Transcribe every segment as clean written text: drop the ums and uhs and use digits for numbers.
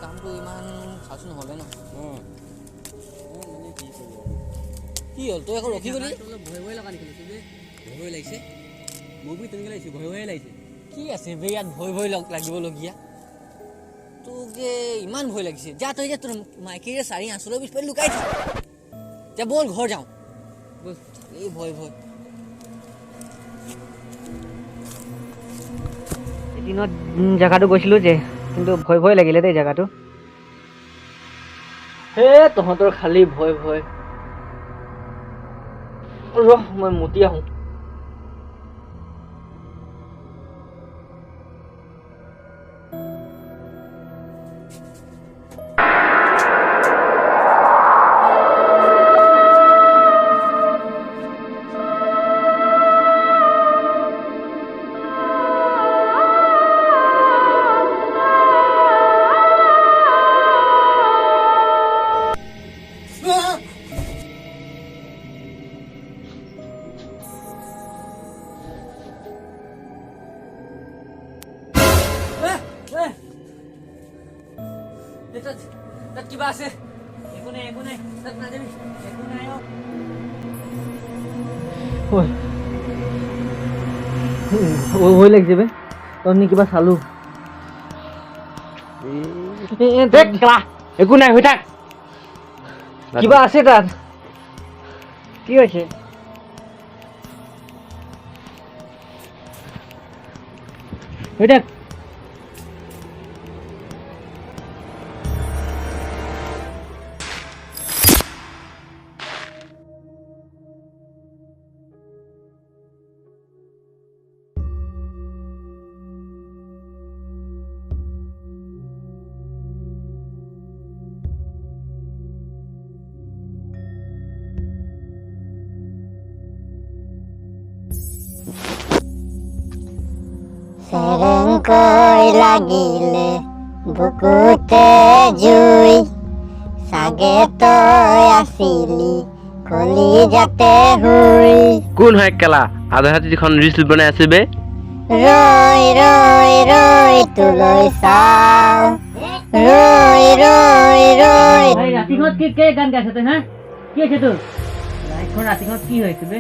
কামটো ইমান খাচো নহ'লে ন মানে কি হ'ল তই আকৌ ৰখি গ'লি ভয় ভয় লগা নেকি ভয় ভয় লাগিছে মোক বি তেনেকৈ লাগিছে ভয় ভয়ে লাগিছে কি আছে বে ইয়াত ভয় ভয় লাগিবলগীয়া তোকে ইমান ভয় লাগিছে যা তই যে তোৰ মাইকীৰে চাৰি আঁচলৰ পিছফালে লুকাই থাক যা ব'ল ঘৰ যাওঁ ব'ল এই ভয় ভয় এদিনত জেগাটো গৈছিলোঁ যে কিন্তু ভয় ভয় লাগিলে দেই জেগাটো হে তহঁতৰ খালি ভয় ভয় ৰহ মই মুতি আহোঁ তাত কিবা আছে একো নাই তাত নাযাবি একো নাই ভয় লাগিছে বে তহঁতি কিবা চালো একো নাই হৈ থাক কিবা আছে তাত কি হৈছে হৈ থাক Serengkoi লাগিলে বুকুতে জুই সাগে তই আছিলি কলি যাতে হুই কোন হয় কেলা আধা হাতে যিখন ৰিল বনাই আছে বে ৰৈ ৰৈ ৰৈ তুলৈ চাও ৰৈ ৰৈ ৰৈ ৰাতিখনত কি গান গাইছ তই হা কি হৈছে তোৰ লাইটখন ৰাতিখনত কি হৈছে বে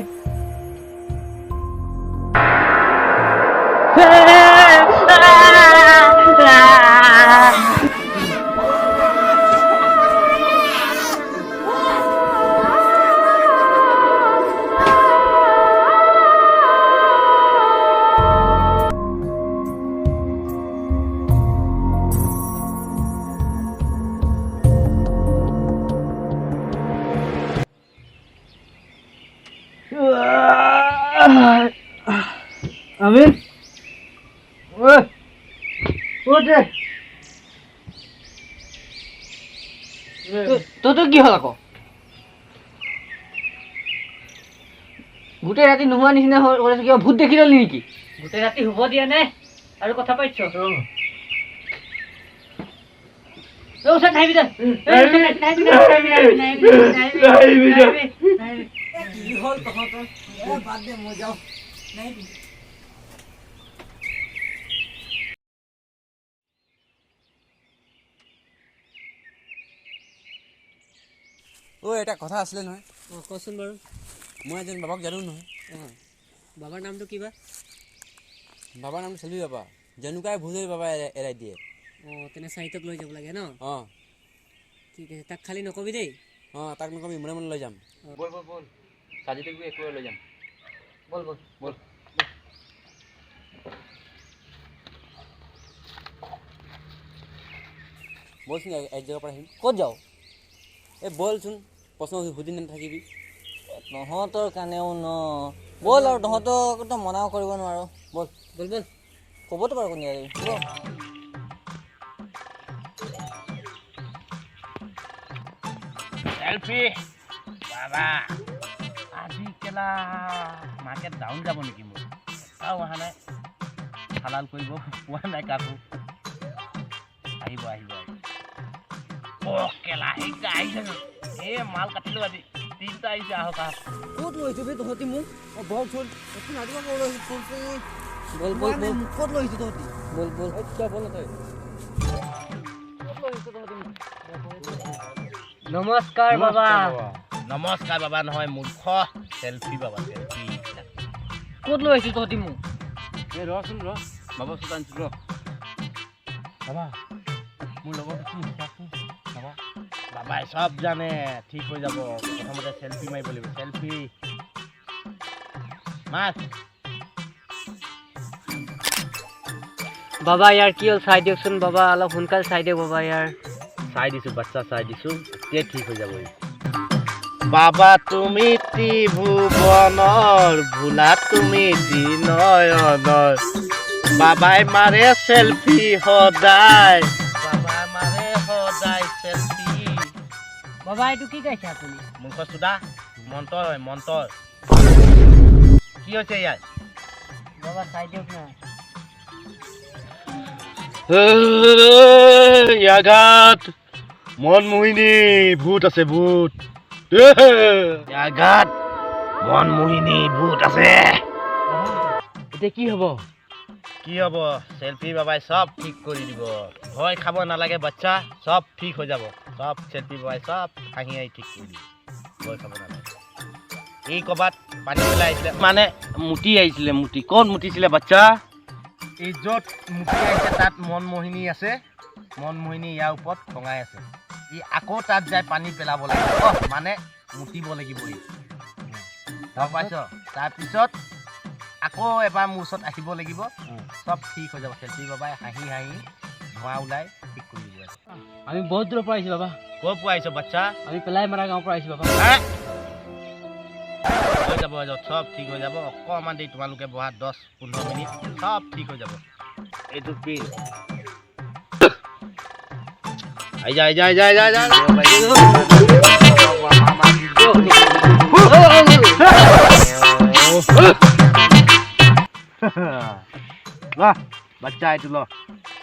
আমিন তোৰ কি হ'ল আকৌ গোটেই ৰাতি নোহোৱা নিচিনা কৰিছ কিবা ভূত দেখি ললি নেকি গোটেই ৰাতি শুব দিয়া নাই আৰু কথা পাতিছ কি হ'ল তহঁতৰ বাদ দে মই যাওঁ এটা কথা আছিলে নহয় কচোন বাৰু মই এজন বাবাক জানো নহয় বাবাৰ নামটো কিবা বাবাৰ নামটো চেলুই বাবা যেনেকুৱাই ভুল হৈ বাবা এৰাই দিয়ে তেনে চাৰিতক লৈ যাব লাগে ন অঁ ঠিক আছে তাক খালি নকবি দেই অঁ তাক নকবি মনে মনে লৈ যাম ব'ল ব'ল ব'ল চাজিটোক একেবাৰে লৈ যাম ব'ল ব'ল ব'ল বলচোন এক জেগাৰ পৰা আহিম ক'ত যাওঁ এই বলচোন প্ৰশ্ন সুধি নাথাকিবি তহঁতৰ কাৰণেও ন ব'ল আৰু তহঁতক মনাও কৰিব নোৱাৰো ব'ল ব'ল ব'ল ক'বতো বাৰু কোনে সেলফি বাবা আজি কেলা মাৰ্কেট ডাউন যাব নেকি মোৰ আৰু অহা নাই হালাল কৰিব পোৱা নাই কাকো আহিব আহিব কেলা সেইটা আহিছে এই মাল কাটিলো আজি তিনিটা আহিছে আহক আহক ক'ত লৈছো বে তহঁতি মোক বল চল বল বল বল ক'ত লৈছো তহঁতি বল বল বল তই ক'ত লৈছো নমস্কাৰ বাবা। নমস্কাৰ বাবা নহয় মূৰ্খ, চেলফি বাবা, চেলফি। ক'ত লৈ আহিছ তহঁতি মোক? এই ৰচোন ৰ বাবা ওচৰত আনিছোঁ ৰ বাবা মোৰ লগৰটো কি চাচোন বাবা। বাবাই চব জানে, ঠিক হৈ যাব। প্ৰথমতে চেলফি মাৰিব লাগিব, চেলফি মাছ। বাবা ইয়াৰ কি হ'ল চাই দিয়কচোন বাবা, অলপ সোনকালে চাই দিয়ক বাবা ইয়াৰ। চাই দিছোঁ বাচ্চা, চাই দিছোঁ, এতিয়া ঠিক হৈ যাব। বাবা তুমি ত্ৰিভুৱনৰ, ভোলা তুমি নয়নৰ। বাবাই মাৰে চেলফি সদায়, বাবাই মাৰে সদায় চেলফি। বাবা এইটো কি গাইছে আপুনি? মূৰ্খ চোদা, মন্ত্ৰ হয় মন্ত্ৰ। কি হৈছে ইয়াত? বাবা চাই দিয়ক না। ইয়াগাত মনমোহিনী ভূত আছে, ভূত। ইয়াগাত মনমোহিনী ভূত আছে। এতিয়া কি হ'ব? কি হ'ব? চেলফি বাবাই চব ঠিক কৰি দিব। ভয় খাব নালাগে বাচ্চা, চব ঠিক হৈ যাব। চব চেলফি বাবাই চব হাঁহি হাঁহি ঠিক কৰি দিব। ভয় খাব নালাগে। এই ক'ৰবাত পানী পেলাই আহিছিলে, মানে মুতি আহিছিলে। মুতি ক'ত মুতিছিলে বাচ্চা? এই য'ত মুতি আহিছে তাত মনমোহিনী আছে। মনমোহিনী ইয়াৰ ওপৰত খঙাই আছে। ই আকৌ তাত যাই পানী পেলাব লাগিব, মানে মুতিব লাগিব। ই গম পাইছ? তাৰপিছত আকৌ এবাৰ মোৰ ওচৰত আহিব লাগিব, চব ঠিক হৈ যাব। চেলফি বাবাই হাঁহি হাঁহি ধোঁৱা ওলাই ঠিক কৰি দিব। আমি বহুত দূৰৰ পৰা আহিছোঁ বাবা। ক'ৰ পৰা আহিছ বাচ্চা? আমি পেলাই মাৰা গাঁৱৰ পৰা আহিছোঁ বাবা। হৈ যাব, হৈ যাব, চব ঠিক হৈ যাব। অকণমান দেৰি তোমালোকে বহা, 10-15 মিনিট, চব ঠিক হৈ যাব। এইটো পিন বাচ্চা এইটো ল।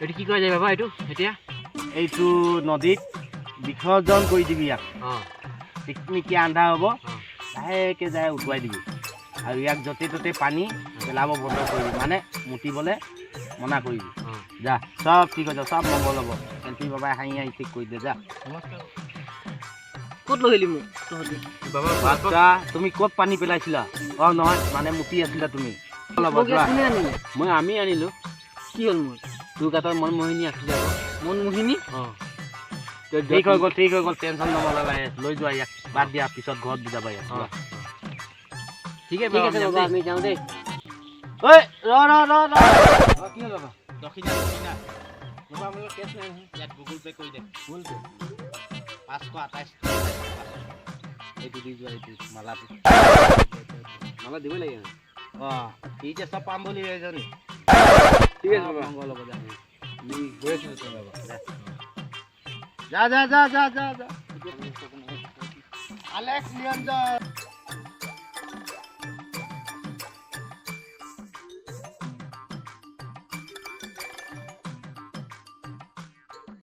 এইটো কি কৰা যায় বাবা এইটো এতিয়া? এইটো নদীত বিসৰ্জন কৰি দিবি ইয়াক। অঁ টিকমিকি আন্ধা হ'ব, লাহেকৈ যাই উটুৱাই দিবি। আৰু ইয়াক য'তে ত'তে পানী পেলাব বন্ধ কৰিবি, মানে মুতিবলৈ মনা কৰিবি। যা, চব ঠিক হৈ যাব, চব মংগল হ'ব। চেলফি বাবাই হাঁহি হাঁহি ঠিক কৰি দে, যা। ক'ত লৈ আহিলি মোক তহঁতি? বাচ্চা তুমি ক'ত পানী পেলাইছিলা? অঁ নহয়, মানে মুতি আছিলা তুমি। কোনে আনিলে? আমি আনিলোঁ। কি হ'ল মোৰ? তোৰ গাঁতৰ মনমোহিনী আছিলে আকৌ। মনমোহিনী? অঁ ঠিক হৈ গ'ল, ঠিক হৈ গ'ল, টেনশ্যন ল'ব নালাগে। লৈ যোৱা ইয়াক, বাদ দিয়া, পিছত ঘৰত বুজাবা ইয়াক। ঠিক আছে ঠিক আছে বাবা আমি যাওঁ দেই। ঐ ৰ কি হ'ল বাবা? দক্ষিণা বাবা আমাৰ কেছ নাই নহয়। ইয়াত গুগল পে' কৰি দে। ভুল তো 528 এইটো দি যোৱা, এইটো মালাটো। মালা দিব লাগে নহয়। অঁ ঠিক আছে, চব পাম বুলি ভাবিছ নি? ঠিক আছে বাবা। মংগল হ'ব, যা। আমি গৈ আছোঁ তোৰ বাবা। যা। আলেক্স নিৰঞ্জন।